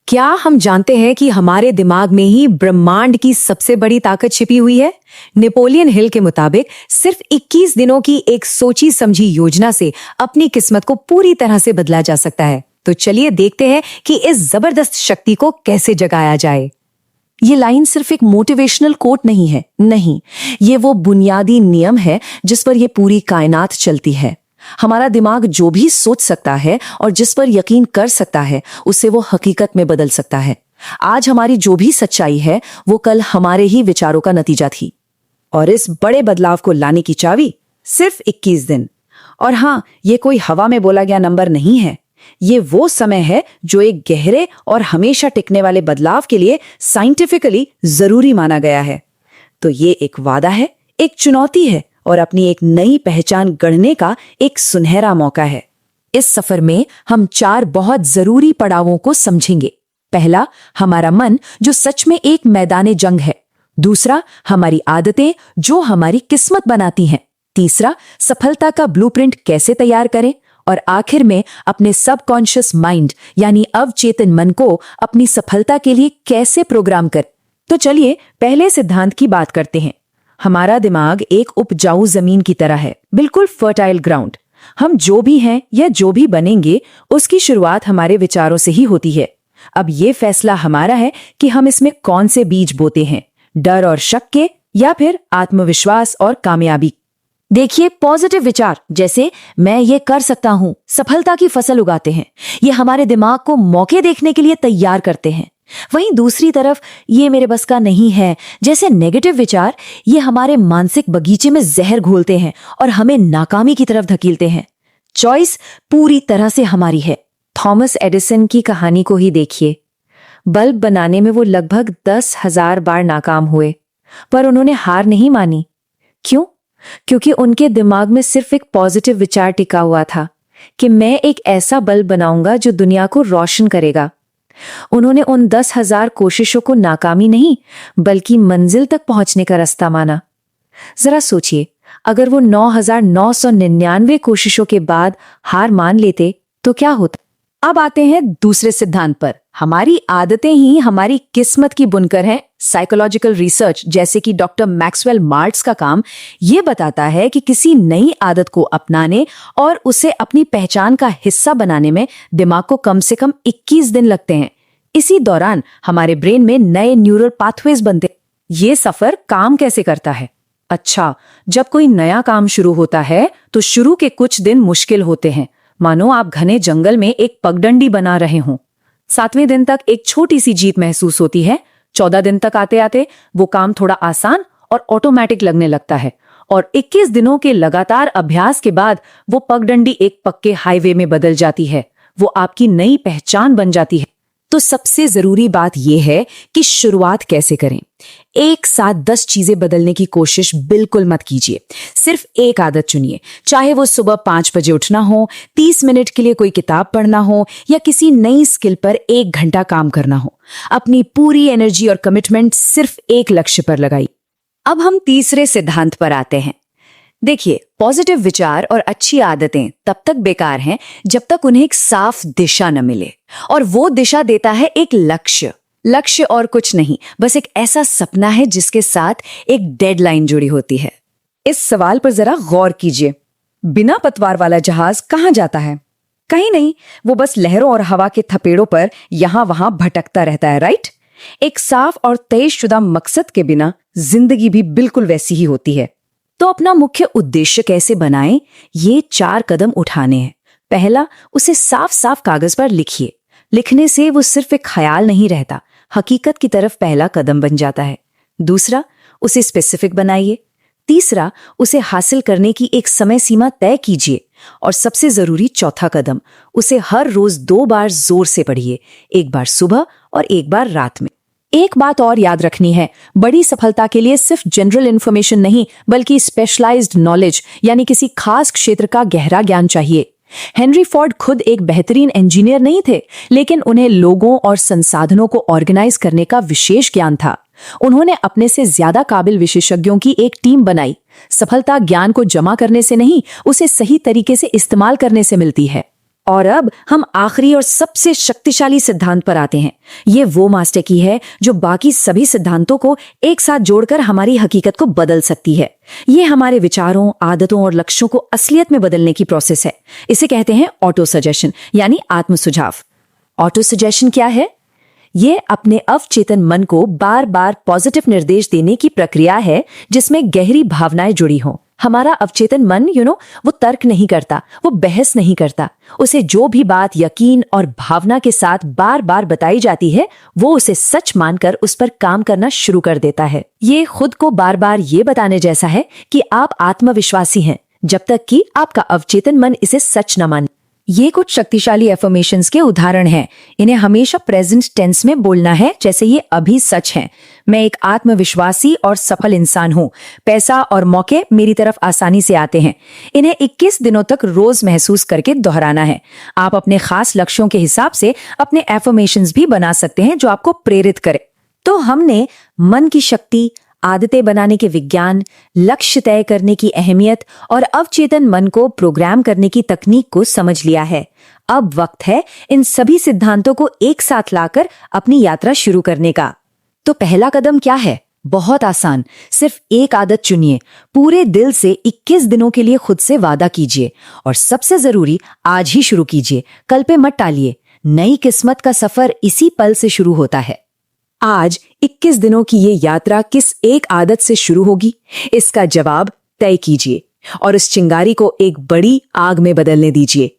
क्या हम जानते हैं कि हमारे दिमाग में ही ब्रह्मांड की सबसे बड़ी ताकत छिपी हुई है? नेपोलियन हिल के मुताबिक सिर्फ 21 दिनों की एक सोची समझी योजना से अपनी किस्मत को पूरी तरह से बदला जा सकता है। तो चलिए देखते हैं कि इस जबरदस्त शक्ति को कैसे जगाया जाए। ये लाइन सिर्फ एक मोटिवेशनल कोट नहीं है, नहीं, ये वो बुनियादी नियम है जिस पर ये पूरी कायनात चलती है। हमारा दिमाग जो भी सोच सकता है और जिस पर यकीन कर सकता है उसे वो हकीकत में बदल सकता है। आज हमारी जो भी सच्चाई है वो कल हमारे ही विचारों का नतीजा थी। और इस बड़े बदलाव को लाने की चाबी सिर्फ 21 दिन। और हाँ, ये कोई हवा में बोला गया नंबर नहीं है। ये वो समय है जो एक गहरे और हमेशा टिकने वाले बदलाव के लिए साइंटिफिकली जरूरी माना गया है। तो ये एक वादा है, एक चुनौती है और अपनी एक नई पहचान गढ़ने का एक सुनहरा मौका है। इस सफर में हम 4 बहुत जरूरी पड़ावों को समझेंगे। पहला, हमारा मन जो सच में एक मैदाने जंग है। दूसरा, हमारी आदतें जो हमारी किस्मत बनाती हैं। तीसरा, सफलता का ब्लूप्रिंट कैसे तैयार करें। और आखिर में अपने सबकॉन्शियस माइंड यानी अवचेतन मन को अपनी सफलता के लिए कैसे प्रोग्राम करें। तो चलिए पहले सिद्धांत की बात करते हैं। हमारा दिमाग एक उपजाऊ जमीन की तरह है, बिल्कुल फर्टाइल ग्राउंड। हम जो भी हैं या जो भी बनेंगे उसकी शुरुआत हमारे विचारों से ही होती है। अब ये फैसला हमारा है कि हम इसमें कौन से बीज बोते हैं, डर और शक के या फिर आत्मविश्वास और कामयाबी। देखिए, पॉजिटिव विचार जैसे मैं ये कर सकता हूं सफलता की फसल उगाते हैं। ये हमारे दिमाग को मौके देखने के लिए तैयार करते हैं। वहीं दूसरी तरफ ये मेरे बस का नहीं है जैसे नेगेटिव विचार, ये हमारे मानसिक बगीचे में जहर घोलते हैं और हमें नाकामी की तरफ धकेलते हैं। चॉइस पूरी तरह से हमारी है। थॉमस एडिसन की कहानी को ही देखिए। बल्ब बनाने में वो लगभग 10,000 बार नाकाम हुए, पर उन्होंने हार नहीं मानी। क्यों? क्योंकि उनके दिमाग में सिर्फ एक पॉजिटिव विचार टिका हुआ था कि मैं एक ऐसा बल्ब बनाऊंगा जो दुनिया को रोशन करेगा। उन्होंने उन 10,000 कोशिशों को नाकामी नहीं बल्कि मंजिल तक पहुंचने का रास्ता माना। जरा सोचिए, अगर वो 9,999 कोशिशों के बाद हार मान लेते तो क्या होता। अब आते हैं दूसरे सिद्धांत पर। हमारी आदतें ही हमारी किस्मत की बुनकर हैं। साइकोलॉजिकल रिसर्च जैसे कि डॉक्टर मैक्सवेल मार्ट्स का काम ये बताता है कि किसी नई आदत को अपनाने और उसे अपनी पहचान का हिस्सा बनाने में दिमाग को कम से कम 21 दिन लगते हैं। इसी दौरान हमारे ब्रेन में नए न्यूरल पाथवेज बनते हैं। ये सफर काम कैसे करता है? अच्छा, जब कोई नया काम शुरू होता है तो शुरू के कुछ दिन मुश्किल होते हैं, मानो आप घने जंगल में एक पगडंडी बना रहे हों। 7वें दिन तक एक छोटी सी जीत महसूस होती है। 14 दिन तक आते आते वो काम थोड़ा आसान और ऑटोमेटिक लगने लगता है और 21 दिनों के लगातार अभ्यास के बाद वो पगडंडी एक पक्के हाईवे में बदल जाती है। वो आपकी नई पहचान बन जाती है। तो सबसे जरूरी बात यह है कि शुरुआत कैसे करें। एक साथ 10 चीजें बदलने की कोशिश बिल्कुल मत कीजिए। सिर्फ एक आदत चुनिए, चाहे वो सुबह 5 बजे उठना हो, 30 मिनट के लिए कोई किताब पढ़ना हो या किसी नई स्किल पर 1 घंटा काम करना हो। अपनी पूरी एनर्जी और कमिटमेंट सिर्फ एक लक्ष्य पर लगाइए। अब हम तीसरे सिद्धांत पर आते हैं। देखिए, पॉजिटिव विचार और अच्छी आदतें तब तक बेकार हैं जब तक उन्हें एक साफ दिशा न मिले, और वो दिशा देता है एक लक्ष्य और कुछ नहीं, बस एक ऐसा सपना है जिसके साथ एक डेडलाइन जुड़ी होती है। इस सवाल पर जरा गौर कीजिए। बिना पतवार वाला जहाज कहाँ जाता है? कहीं नहीं, वो बस लहरों और हवा के थपेड़ों पर यहां वहां भटकता रहता है, राइट? एक साफ और तयशुदा मकसद के बिना जिंदगी भी बिल्कुल वैसी ही होती है। तो अपना मुख्य उद्देश्य कैसे बनाएं? ये 4 कदम उठाने हैं। पहला, उसे साफ साफ कागज पर लिखिए। लिखने से वो सिर्फ एक ख्याल नहीं रहता, हकीकत की तरफ पहला कदम बन जाता है। दूसरा, उसे स्पेसिफिक बनाइए। तीसरा, उसे हासिल करने की एक समय सीमा तय कीजिए। और सबसे जरूरी चौथा कदम, उसे हर रोज 2 बार जोर से पढ़िए, एक बार सुबह और एक बार रात में। एक बात और याद रखनी है, बड़ी सफलता के लिए सिर्फ जनरल इंफॉर्मेशन नहीं बल्कि स्पेशलाइज्ड नॉलेज यानी किसी खास क्षेत्र का गहरा ज्ञान चाहिए। हेनरी फोर्ड खुद एक बेहतरीन इंजीनियर नहीं थे, लेकिन उन्हें लोगों और संसाधनों को ऑर्गेनाइज करने का विशेष ज्ञान था। उन्होंने अपने से ज्यादा काबिल विशेषज्ञों की एक टीम बनाई। सफलता ज्ञान को जमा करने से नहीं, उसे सही तरीके से इस्तेमाल करने से मिलती है। और अब हम आखिरी और सबसे शक्तिशाली सिद्धांत पर आते हैं। ये वो मास्टर की है जो बाकी सभी सिद्धांतों को एक साथ जोड़कर हमारी हकीकत को बदल सकती है। ये हमारे विचारों, आदतों और लक्ष्यों को असलियत में बदलने की प्रोसेस है। इसे कहते हैं ऑटो सजेशन यानी आत्म सुझाव। ऑटो सजेशन क्या है? ये अपने अवचेतन मन को बार बार पॉजिटिव निर्देश देने की प्रक्रिया है जिसमें गहरी भावनाएं जुड़ी हों। हमारा अवचेतन मन वो तर्क नहीं करता, वो बहस नहीं करता। उसे जो भी बात यकीन और भावना के साथ बार बार बताई जाती है वो उसे सच मानकर उस पर काम करना शुरू कर देता है। ये खुद को बार बार ये बताने जैसा है कि आप आत्मविश्वासी हैं जब तक कि आपका अवचेतन मन इसे सच न माने। ये कुछ शक्तिशाली एफर्मेशंस के उदाहरण हैं। इन्हें हमेशा प्रेजेंट टेंस में बोलना है जैसे ये अभी सच हैं। मैं एक आत्मविश्वासी और सफल इंसान हूँ। पैसा और मौके मेरी तरफ आसानी से आते हैं। इन्हें 21 दिनों तक रोज महसूस करके दोहराना है। आप अपने खास लक्ष्यों के हिसाब से अपने एफर्मेशंस भी बना सकते हैं जो आपको प्रेरित करे। तो हमने मन की शक्ति, आदतें बनाने के विज्ञान, लक्ष्य तय करने की अहमियत और अवचेतन मन को प्रोग्राम करने की तकनीक को समझ लिया है। अब वक्त है इन सभी सिद्धांतों को एक साथ लाकर अपनी यात्रा शुरू करने का। तो पहला कदम क्या है? बहुत आसान, सिर्फ एक आदत चुनिए। पूरे दिल से 21 दिनों के लिए खुद से वादा कीजिए और सबसे जरूरी आज ही शुरू कीजिए, कल पे मत टालिए। नई किस्मत का सफर इसी पल से शुरू होता है। आज 21 दिनों की ये यात्रा किस एक आदत से शुरू होगी, इसका जवाब तय कीजिए और उस चिंगारी को एक बड़ी आग में बदलने दीजिए।